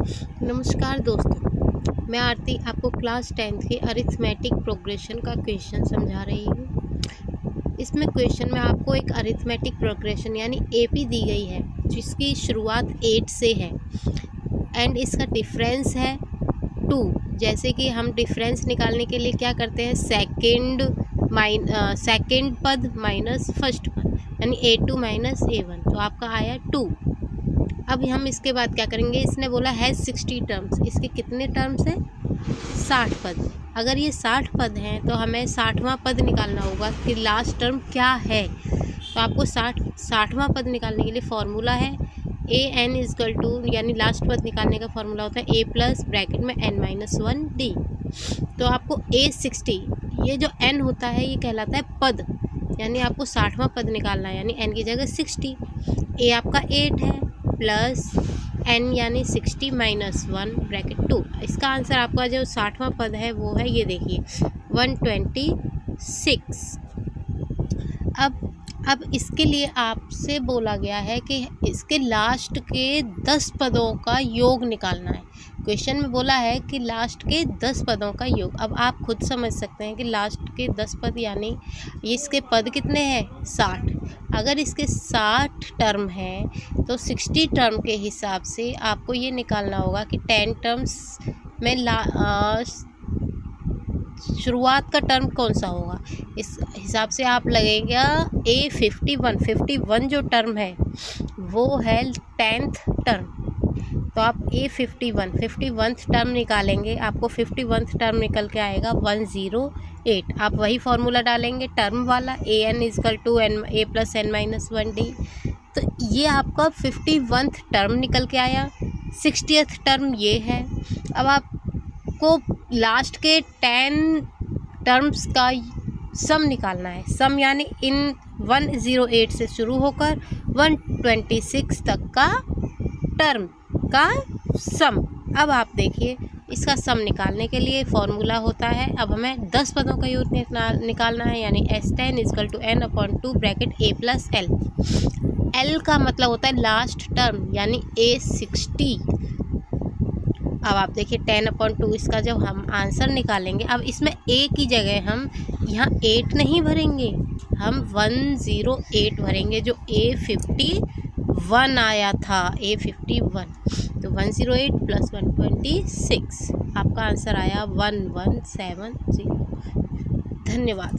नमस्कार दोस्तों, मैं आरती आपको क्लास 10th के अरिथमेटिक प्रोग्रेशन का क्वेश्चन समझा रही हूँ। इसमें क्वेश्चन में आपको एक अरिथमेटिक प्रोग्रेशन यानी एपी दी गई है जिसकी शुरुआत 8 से है एंड इसका डिफरेंस है 2। जैसे कि हम डिफरेंस निकालने के लिए क्या करते हैं, सेकेंड पद माइनस फर्स्ट पद यानी A2 माइनस A1, तो आपका आया 2। अब हम इसके बाद क्या करेंगे, इसने बोला है 60 टर्म्स, इसके कितने टर्म्स हैं, 60 पद। अगर ये 60 पद हैं तो हमें 60वां पद निकालना होगा कि लास्ट टर्म क्या है। तो आपको 60वां पद निकालने के लिए फॉर्मूला है AN इजकल टू, यानी लास्ट पद निकालने का फॉर्मूला होता है A प्लस ब्रैकेट में n-1D। तो आपको A60, ये जो n होता है ये कहलाता है पद, यानी आपको 60वां पद निकालना है, यानी n की जगह 60। A आपका 8 है प्लस n यानी 60 माइनस 1 ब्रैकेट 2। इसका आंसर आपका जो 60वां पद है वो है, ये देखिए 126। अब इसके लिए आपसे बोला गया है कि इसके लास्ट के 10 पदों का योग निकालना है। क्वेश्चन में बोला है कि लास्ट के 10 पदों का योग। अब आप खुद समझ सकते हैं कि लास्ट के 10 पद यानी इसके पद कितने हैं, 60। अगर इसके 60 टर्म हैं तो 60 टर्म के हिसाब से आपको ये निकालना होगा कि 10 टर्म्स में शुरुआत का टर्म कौन सा होगा। इस हिसाब से आप लगेगा A51 जो टर्म है वो है 10th टर्म। तो आप A51 टर्म निकालेंगे, आपको 51 टर्म निकल के आएगा 108। आप वही फॉर्मूला डालेंगे टर्म वाला, AN equal to A plus n-1D। तो ये आपका 51 टर्म निकल के आया। 60th टर्म ये है। अब आपको लास्ट के 10 टर्म्स का सम निकालना है। सम यानी इन 108 से शुरू होकर 126 तक का टर्म का सम। अब आप देखिए, इसका सम निकालने के लिए फॉर्मूला होता है, अब हमें 10 पदों का योग निकालना है, यानी S10 equal to n/2 bracket A plus L। L का मतलब होता है लास्ट टर्म यानी A60। अब आप देखिए 10/2, इसका जब हम आंसर निकालेंगे, अब इसमें A की जगह हम यहाँ 8 नहीं भरेंगे, हम 108 भरेंगे जो A51 आया था, A51। तो 108 प्लस 126, आपका आंसर आया 1170। धन्यवाद।